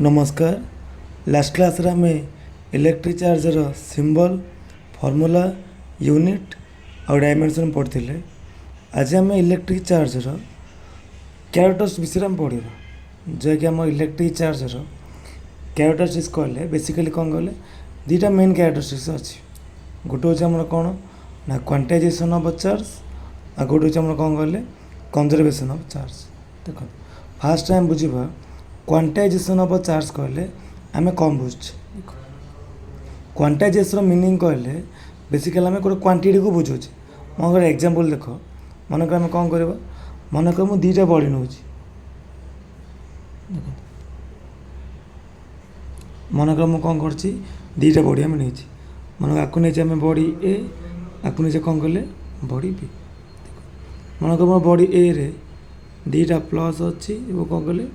नमस्कार। Last class रे आम electric charger symbol formula unit और डायमेंशन पढ़ते। आज आम इलेक्ट्रिक चार्जर कैरेक्टर्स विषय में पढ़ा जैकि आम इलेक्ट्रिक चार्जर कैरेक्टरिस्टिक्स कहले बेसिकली कौन कहले दुईटा मेन कैरेक्टरिस्टिक्स अच्छी। गोटे हूँ आम कौन ना क्वांटाइजेशन ऑफ चार्ज आ गोटे हूँ आम कौन कहले कंजर्वेशन ऑफ चार्ज। देख फास्ट टाइम बुझा क्वांटाइजेशन ऑफ चार्ज कहले आम कौन बुझे क्वांटाइजेशन मीनिंग कहले बेसिकली आम गोटे क्वांटिटी को बुझे। मन एग्जांपल देख मनक आम कौन कर मनक मुझे दुईटा बॉडी नौ मनक मुझे कौन कर दुईटा बॉडी आम नहीं मनक आपको नहीं आम बॉडी ए आपको नहीं कौन कले बॉडी बी। मनक मोर बॉडी ए रे दुईटा प्लस अच्छी कौन कले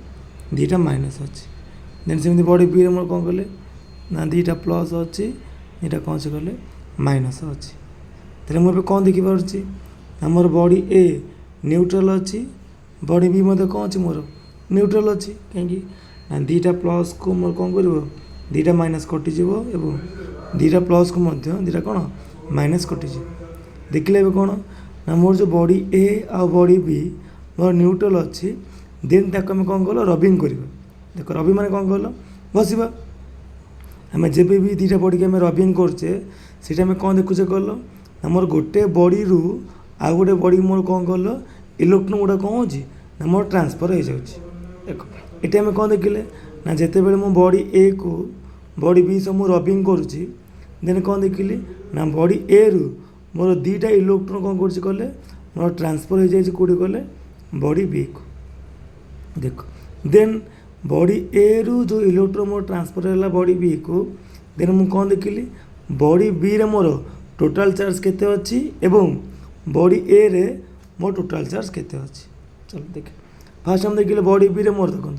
दुईटा माइनस अच्छी। देन सेमती बॉडी बी रे मोर कौन कले ना दुईटा प्लस अच्छी दुईटा कौन से कले माइनस अच्छी। तेरे मुझे कौन देखिपी ना मोर बॉडी ए न्यूट्रल अच्छी बॉडी बी मध्य कौन अच्छी मोर न्यूट्रल अच्छी कहीं ना दुईटा प्लस को मोर कौन कर दुईटा माइनस कटिज एवं दुईटा प्लस को दुईटा कौन माइनस कटिज। देखिले कौन ना मोर जो बॉडी ए आ बॉडी बी मोर न्यूट्रल अच्छी देन ताको आम कौन कल रबिंग कर देख रबी मैंने कौन कल घसवा आम जब भी दुईटा बॉडी के आम रबिंग करचे आम कौन देखुचे कल मोर गोटे बॉडी रु आउ गोटे बॉडी मोर कौन कल इलेक्ट्रॉन गुड़ा कौन होची ना मोर ट्रांसफर हो जाऊँगी। देख ये आम कौन देखिले ना जिते बड़े मो बॉडी ए को बॉडी बी सब मुझे रबिंग करुँची देन कौन देखिली ना बॉडी ए रु मोर दुईटा इलेक्ट्रॉन कौन कर मोर ट्रांसफर हो जाए कौटी कले बॉडी बी को। देख देन बॉडी ए रु जो इलेक्ट्रॉन मोर ट्रांसफर है बॉडी बी को देन मुझे कौन देखिली बॉडी बी रे मोर टोटाल चार्ज केते अच्छी एवं बॉडी ए रे मोर टोटाल चार्ज केते अच्छी। चलो देख फास्ट हम देखिले बॉडी बी रे मोर देखो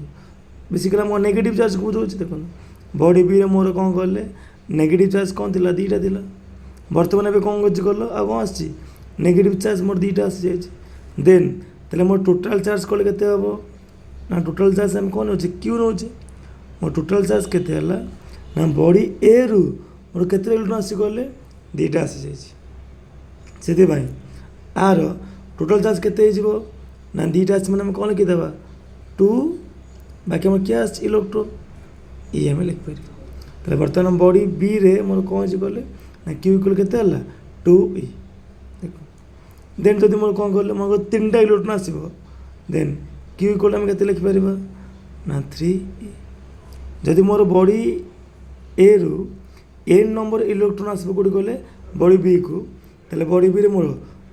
बेसिकली मोर नेगेटिव चार्ज को बुझे देखो बॉडी बी रे मोर कौन कले नेगेटिव चार्ज कौन थिला दुईटा थिला बर्तमान एबे कौन कल आ कौन आसी नेगेटिव चार्ज मोर दुईटा आसी जाए देन तेल मोर टोटाल चार्ज कले केते हबो ना टोटाल चार्ज आम कौन नौचे क्यू नौचे मोर टोटाल चार्ज केते हला ना बॉडी ए रु मोर केते इलेक्ट्रॉन आसी गले दुईटा आसी जाए से आर टोटाल चार्ज केते ना दुईटा आसी मैंने कौन लिखिदेवा 2 बाकी आम क्या आस इलेक्ट्रॉन ये आम लिखिपर तेल बर्तमान बॉडी बी रे मोर कौन गले ना क्यू इक्वल केते हला 2 ई। देख देन जदि मोर कौन कले मोर 3टा इलेक्ट्रॉन आसो देन क्यू इक्वल आम केते लिखिपर ना 3 ई। जदि मोर बॉडी ए रु एन नंबर इलेक्ट्रॉन आसो कौटी गले बॉडी बी को तेल बॉडी बी रे मोर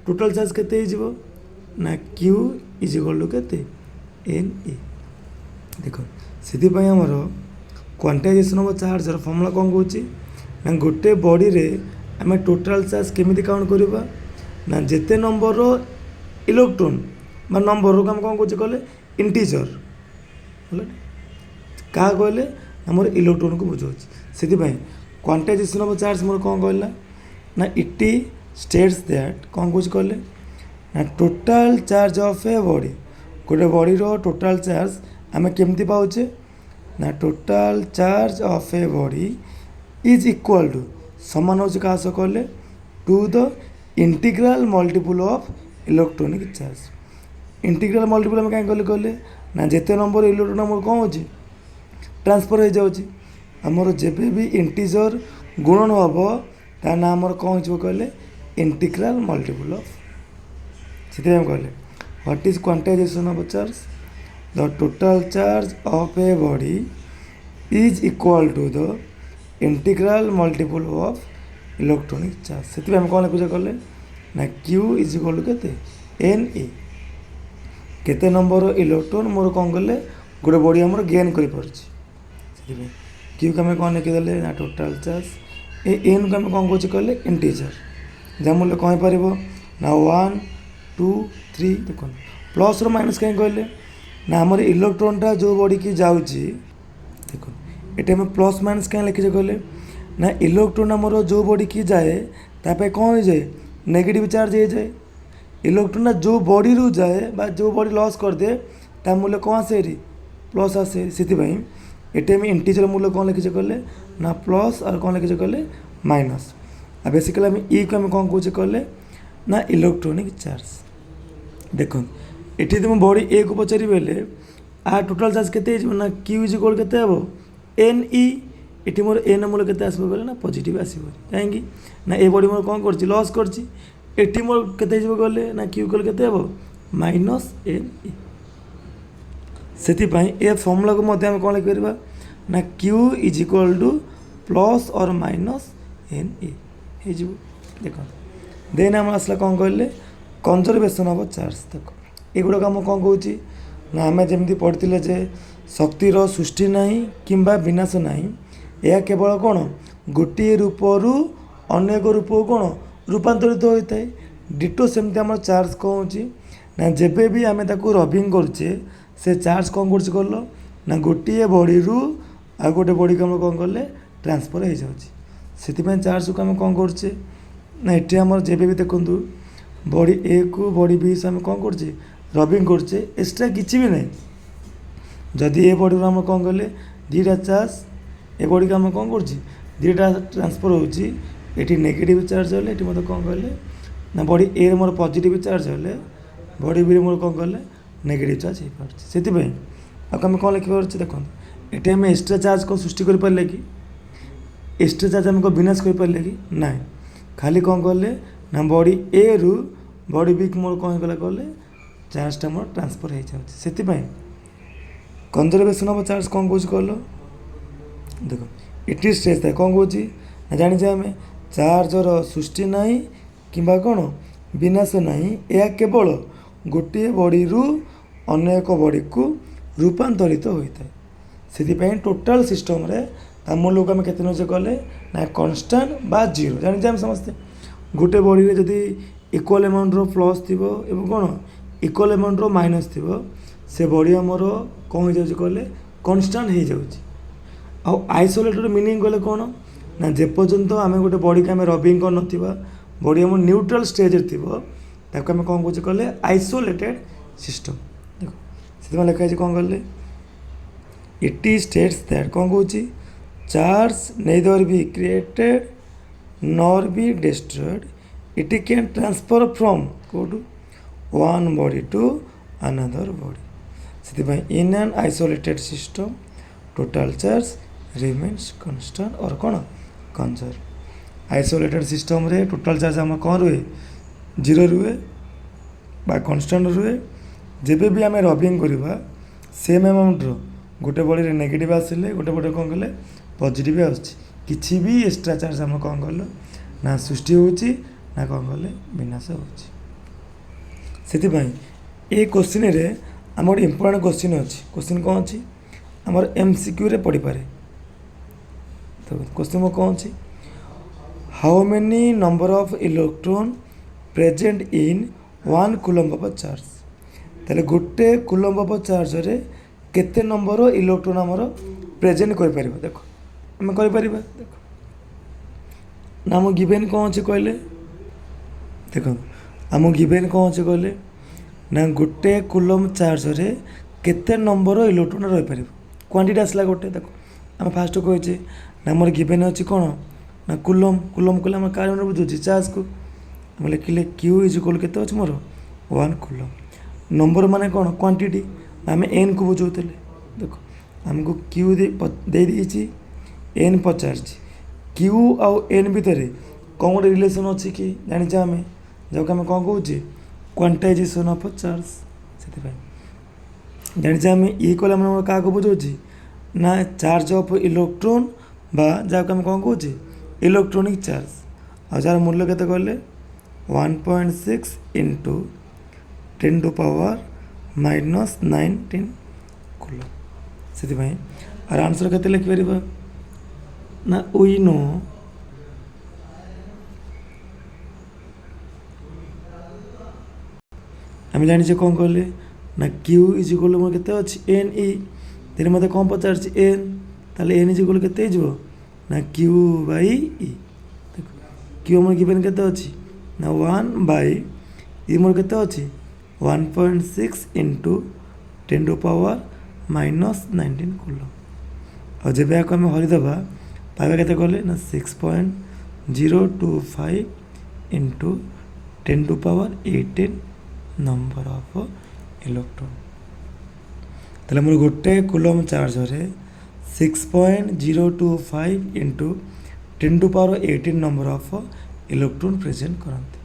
टोटाल चार्ज केते ना क्यू इज इक्वल टू केते एन ई। देख से आमर क्वांटाइजेशन ऑफ चार्जर फॉर्मूला कौन कौच ना गोटे बॉडी रे आम टोटाल चार्ज केमिति काउंट करवा ना जेते नंबर इलेक्ट्रॉन बा नंबर को आम कौन कौच कहले इंटीजर क्या कहले मोर इलेक्ट्रॉन को बुझाऊँ से क्वांटाइजेशन ऑफ चार्ज मोर कौन कहला ना इट स्टेट्स दैट कौन कौच कहले ना total charge of a body गोटे बॉडी रो टोटाल चार्ज आम केमती पाचे ना total charge of a body is equal to समान हो क्या कहले to the integral multiple of electronic charge. Integral multiple आम कहीं कहले ना जिते नंबर इलेक्ट्रॉन मोर कौन हो ट्रांसफर हो जाऊँगी आमर जब भी इंटीजर गुणन हम ता ना आमर कौन हो कहले इंटीग्रल मल्टीपल ऑफ से कहले what is quantization of charge the total charge of a body is equal to the integral multiple of electronic charge. से आम कौन लिखुचे कहले ना क्यू इज इक्वल टू केते एन ई केते नंबर इलेक्ट्रॉन मोर कौन कले गोटे बॉडी आमर गेन कर क्यू को आम कौन लिखिदेले ना टोटाल चार्ज एन को आम कौन कौच कहले इंटीजर जहाँ मूल्य कहीं पार ना 1 2 3 देख प्लस रो माइनस कहीं कहले ना आमर इलेक्ट्रॉनटा जो बॉडी की जाऊँगी देख ये आम प्लस माइनस कहीं लिखीचे कहले ना इलेक्ट्रॉन आमर जो बॉडी की जाए ताप कौन हो जाए नेगेटिव चार्ज हो जाए इलेक्ट्रॉन जो बॉडी रू जाए बा जो बॉडी लॉस कर दे ता मूल्य कौन आसे प्लस आसे से ଏଠି ଆମେ ଇଣ୍ଟିଜର ମୂଲ୍ୟ କ'ଣ ଲେଖିଛେ କହିଲେ ନା ପ୍ଲସ୍ ଆଉ କ'ଣ ଲେଖିଛେ କହିଲେ ମାଇନସ୍। ଆଉ ବେସିକାଲି ଆମେ ଇକୁ ଆମେ କ'ଣ କହୁଛେ କହିଲେ ନା ଇଲେକ୍ଟ୍ରୋନିକ୍ ଚାର୍ଜ। ଦେଖନ୍ତୁ ଏଠି ଯଦି ମୁଁ ବଡ଼ି ଏକୁ ପଚାରିବି ହେଲେ ଆ ଟୋଟାଲ୍ ଚାର୍ଜ କେତେ ହେଇଯିବ ନା କ୍ୟୁ ଇଜ୍ ଇକ୍ୱାଲ୍ କେତେ ହେବ ଏନ୍ ଇ। ଏଠି ମୋର ଏନ୍ ମୂଲ୍ୟ କେତେ ଆସିବ କହିଲେ ନା ପଜିଟିଭ୍ ଆସିବ। କାହିଁକି ନା ଏ ବଡ଼ି ମୋର କ'ଣ କରିଛି ଲସ୍ କରିଛି। ଏଠି ମୋର କେତେ ହେଇଯିବ କହିଲେ ନା କ୍ୟୁ କହିଲେ କେତେ ହେବ ମାଇନସ୍ ଏନ୍ ଇ। ସେଥିପାଇଁ ଏ ଫର୍ମୁଲାକୁ ମଧ୍ୟ ଆମେ କ'ଣ ଲେଖିପାରିବା ନା Q is equal to plus or minus N E ହେଇଯିବ। ଦେଖନ୍ତୁ ଦେନ୍ ଆମର ଆସିଲା କ'ଣ କହିଲେ କନଜରଭେସନ୍ ଅଫ୍ ଚାର୍ଜ। ଦେଖ ଏଗୁଡ଼ାକ ଆମ କ'ଣ କହୁଛି ନା ଆମେ ଯେମିତି ପଢ଼ିଥିଲେ ଯେ ଶକ୍ତିର ସୃଷ୍ଟି ନାହିଁ କିମ୍ବା ବିନାଶ ନାହିଁ, ଏହା କେବଳ କ'ଣ ଗୋଟିଏ ରୂପରୁ ଅନେକ ରୂପକୁ କ'ଣ ରୂପାନ୍ତରିତ ହୋଇଥାଏ। ଡିଟୋ ସେମିତି ଆମର ଚାର୍ଜ କ'ଣ ହେଉଛି ନା ଯେବେ ବି ଆମେ ତାକୁ ରବିଂ କରୁଛେ ସେ ଚାର୍ଜ କ'ଣ କରୁଛି କହିଲ ନା ଗୋଟିଏ ବଡ଼ିରୁ ଆଉ ଗୋଟେ ବଡ଼ିକୁ ଆମେ କ'ଣ କଲେ ଟ୍ରାନ୍ସଫର୍ ହେଇଯାଉଛି। ସେଥିପାଇଁ ଚାର୍ଜକୁ ଆମେ କ'ଣ କରୁଛେ ନା ଏଠି ଆମର ଯେବେ ବି ଦେଖନ୍ତୁ ବଡ଼ି ଏକୁ ବଡ଼ି ବି ଆମେ କ'ଣ କରୁଛେ ରବିଂ କରୁଛେ, ଏକ୍ସଟ୍ରା କିଛି ବି ନାହିଁ। ଯଦି ଏ ବଡ଼ିରୁ ଆମେ କ'ଣ କଲେ ଦୁଇଟା ଚାର୍ଜ ଏ ବଡ଼ିକୁ ଆମେ କ'ଣ କରୁଛି ଦୁଇଟା ଟ୍ରାନ୍ସଫର୍ ହେଉଛି, ଏଠି ନେଗେଟିଭ୍ ଚାର୍ଜ ହେଲେ ଏଠି ମୋତେ କ'ଣ କହିଲେ ନା ବଡ଼ି ଏରେ ମୋର ପଜିଟିଭ୍ ଚାର୍ଜ ହେଲେ ବଡ଼ି ବିରେ ମୋର କ'ଣ କଲେ ନେଗେଟିଭ୍ ଚାର୍ଜ ହେଇପାରୁଛି। ସେଥିପାଇଁ ଆଉ ଆମେ କ'ଣ ଲେଖିପାରୁଛେ ଦେଖନ୍ତୁ ଏଠି ଆମେ ଏକ୍ସଟ୍ରା ଚାର୍ଜ କ'ଣ ସୃଷ୍ଟି କରିପାରିଲେ କି ଏକ୍ସଟ୍ରା ଚାର୍ଜ ଆମେ କ'ଣ ବିନାଶ କରିପାରିଲେ କି ନାହିଁ। ଖାଲି କ'ଣ କଲେ ନା ବଡ଼ି ଏରୁ ବଡ଼ି ବିକୁ ମୋର କ'ଣ ହେଇଗଲା କହିଲେ ଚାର୍ଜଟା ମୋର ଟ୍ରାନ୍ସଫର୍ ହେଇଯାଉଛି। ସେଥିପାଇଁ କନଜରଭେସନ୍ ଅଫ୍ ଚାର୍ଜ କ'ଣ କହୁଛି କହିଲ ଦେଖ ଏଠି ଷ୍ଟ୍ରେସ୍ ଥାଏ କ'ଣ କହୁଛି ନା ଜାଣିଛେ ଆମେ ଚାର୍ଜର ସୃଷ୍ଟି ନାହିଁ କିମ୍ବା କ'ଣ ବିନାଶ ନାହିଁ, ଏହା କେବଳ ଗୋଟିଏ ବଡ଼ିରୁ ଅନ୍ୟ ଏକ ବଡ଼ିକୁ ରୂପାନ୍ତରିତ ହୋଇଥାଏ। ସେଥିପାଇଁ ଟୋଟାଲ୍ ସିଷ୍ଟମ୍ରେ ତା ମୂଲ୍ୟକୁ ଆମେ କେତେ ନେଉଛେ କହିଲେ ନା କନଷ୍ଟାଣ୍ଟ ବା ଜିରୋ। ଜାଣିଛେ ଆମେ ସମସ୍ତେ ଗୋଟେ ବଡ଼ିରେ ଯଦି ଇକ୍ୱାଲ୍ ଆମାଉଣ୍ଟର ପ୍ଲସ୍ ଥିବ ଏବଂ କ'ଣ ଇକ୍ୱାଲ୍ ଆମାଉଣ୍ଟର ମାଇନସ୍ ଥିବ ସେ ବଡ଼ି ଆମର କ'ଣ ହେଇଯାଉଛି କହିଲେ କନଷ୍ଟାଣ୍ଟ ହେଇଯାଉଛି। ଆଉ ଆଇସୋଲେଟେଡ଼ ମିନିଂ କହିଲେ କ'ଣ ନା ଯେପର୍ଯ୍ୟନ୍ତ ଆମେ ଗୋଟେ ବଡ଼ିକି ଆମେ ରବିଂ କରିନଥିବା ବଡ଼ି ଆମର ନ୍ୟୁଟ୍ରାଲ୍ ଷ୍ଟେଜ୍ରେ ଥିବ ତାକୁ ଆମେ କ'ଣ କହୁଛେ କହିଲେ ଆଇସୋଲେଟେଡ଼ ସିଷ୍ଟମ୍। ଦେଖ ସେଥିପାଇଁ ଲେଖା ହେଇଛି କ'ଣ କହିଲେ ଇଟ୍ ଷ୍ଟେଟ୍ସ ଦ୍ୟାଟ୍ କ'ଣ କହୁଛି charge neither be created nor be destroyed, it can transfer from କେଉଁଠୁ one body to another body. ସେଥିପାଇଁ in an isolated system total charge remains constant or କ'ଣ କନଜର୍ଭ। ଆଇସୋଲେଟେଡ୍ ସିଷ୍ଟମ୍ରେ ଟୋଟାଲ୍ ଚାର୍ଜ ଆମର କ'ଣ ରୁହେ zero ରୁହେ ବା କନଷ୍ଟାଣ୍ଟ ରୁହେ। ଯେବେ ବି ଆମେ ରବିଂ କରିବା ସେମ୍ ଆମାଉଣ୍ଟର ଗୋଟେ ବଡ଼ିରେ ନେଗେଟିଭ୍ ଆସିଲେ ଗୋଟେ ବଡ଼ିରେ କ'ଣ କଲେ ପଜିଟିଭ୍ ଆସୁଛି, କିଛି ବି ଏକ୍ସଟ୍ରା ଚାର୍ଜ ଆମର କ'ଣ କଲ ନା ସୃଷ୍ଟି ହେଉଛି ନା କ'ଣ କଲେ ବିନାଶ ହେଉଛି। ସେଥିପାଇଁ ଏ କୋଶ୍ଚିନ୍ରେ ଆମର ଗୋଟେ ଇମ୍ପୋର୍ଟାଣ୍ଟ କୋଶ୍ଚିନ୍ ଅଛି। କୋଶ୍ଚିନ୍ କ'ଣ ଅଛି ଆମର MCQରେ ପଡ଼ିପାରେ। ତ କୋଶ୍ଚିନ୍ କ'ଣ ଅଛି how many number of electron present in 1 coulomb of charge. ତାହେଲେ ଗୋଟେ କୁଲମ୍ବ ଅଫ୍ ଚାର୍ଜରେ କେତେ ନମ୍ବର ଇଲେକ୍ଟ୍ରୋନ୍ ଆମର ପ୍ରେଜେଣ୍ଟ କରିପାରିବା। ଦେଖ ଆମେ କରିପାରିବା ଦେଖ ନା ଆମ ଗିଭେନ୍ କ'ଣ ଅଛି କହିଲେ ଦେଖନ୍ତୁ ଆମ ଗିଭେନ୍ କ'ଣ ଅଛି କହିଲେ ନା ଗୋଟେ କୁଲମ୍ବ ଚାର୍ଜରେ କେତେ ନମ୍ବର ଇଲେକ୍ଟ୍ରୋନ୍ ରହିପାରିବ। କ୍ୱାଣ୍ଟିଟି ଆସିଲା ଗୋଟେ ଦେଖ ଆମେ ଫାଷ୍ଟ କହିଛେ ନା ଆମର ଗିଭେନ୍ ଅଛି କ'ଣ ନା କୁଲମ୍ବ କହିଲେ ଆମର କାରଣ ବୁଝୁଛି ଚାର୍ଜକୁ ଆମେ ଲେଖିଲେ କ୍ୟୁ ଇଜ୍ ଇକ୍ୱାଲ୍ କେତେ ଅଛି ମୋର 1 କୁଲମ୍ବ। ନମ୍ବର ମାନେ କ'ଣ କ୍ୱାଣ୍ଟିଟି ଆମେ ଏନ୍କୁ ବୁଝାଉଥିଲେ। ଦେଖ ଆମକୁ କ୍ୟୁ ଦେଇଛି ଏନ୍ ପଚାରିଛି କ୍ୟୁ ଆଉ ଏନ୍ ଭିତରେ କ'ଣ ଗୋଟେ ରିଲେସନ୍ ଅଛି କି ଜାଣିଛେ ଆମେ ଯାହାକୁ ଆମେ କ'ଣ କହୁଛେ କ୍ୱାଣ୍ଟାଇଜେସନ୍ ଅଫ୍ ଚାର୍ଜ। ସେଥିପାଇଁ ଜାଣିଛେ ଆମେ ଇ କଲେ ଆମେ କାହାକୁ ବୁଝାଉଛି ନା ଚାର୍ଜ ଅଫ୍ ଇଲେକ୍ଟ୍ରୋନ୍ ବା ଯାହାକୁ ଆମେ କ'ଣ କହୁଛେ ଇଲେକ୍ଟ୍ରୋନିକ୍ ଚାର୍ଜ। ଆଉ ଯାହାର ମୂଲ୍ୟ କେତେ କହିଲେ 1.6 ଇଣ୍ଟୁ 10⁻⁻19 କୁଲମ୍ବ। ସେଥିପାଇଁ ଆର ଆନ୍ସର୍ କେତେ ଲେଖିପାରିବା ନା ୱି ନୋ ଆମେ ଜାଣିଛେ କ'ଣ କହିଲେ ନା କ୍ୟୁ ଇଜ୍ ଇକ୍ୱାଲ୍ ମୋର କେତେ ଅଛି ଏନ୍ ଇ ତେଣୁ ମୋତେ କ'ଣ ପଚାରିଛି ଏନ୍ ତାହେଲେ ଏନ୍ ଇଜ୍ ଇକ୍ୱାଲ୍ କେତେ ହେଇଯିବ ନା କ୍ୟୁ ବାଇ ଇ। ଦେଖ କ୍ୟୁ ଆମର ଗିଭେନ୍ କେତେ ଅଛି ନା 1/ଇ ମୋର କେତେ ଅଛି 1.6 ଇଣ୍ଟୁ 10⁻⁻19 କୁଲମ୍ବ। ଆଉ ଯେବେ ଆକୁ ଆମେ ହରିଦେବା ପାଇବା କେତେ କଲେ ନା 6.025 ଇଣ୍ଟୁ 10⁻18 ନମ୍ବର ଅଫ୍ ଇଲେକ୍ଟ୍ରନ୍। ତାହେଲେ ମୋର ଗୋଟେ କୁଲମ୍ ଚାର୍ଜରେ 6.025 into 10⁻18 number of electron present କରନ୍ତି।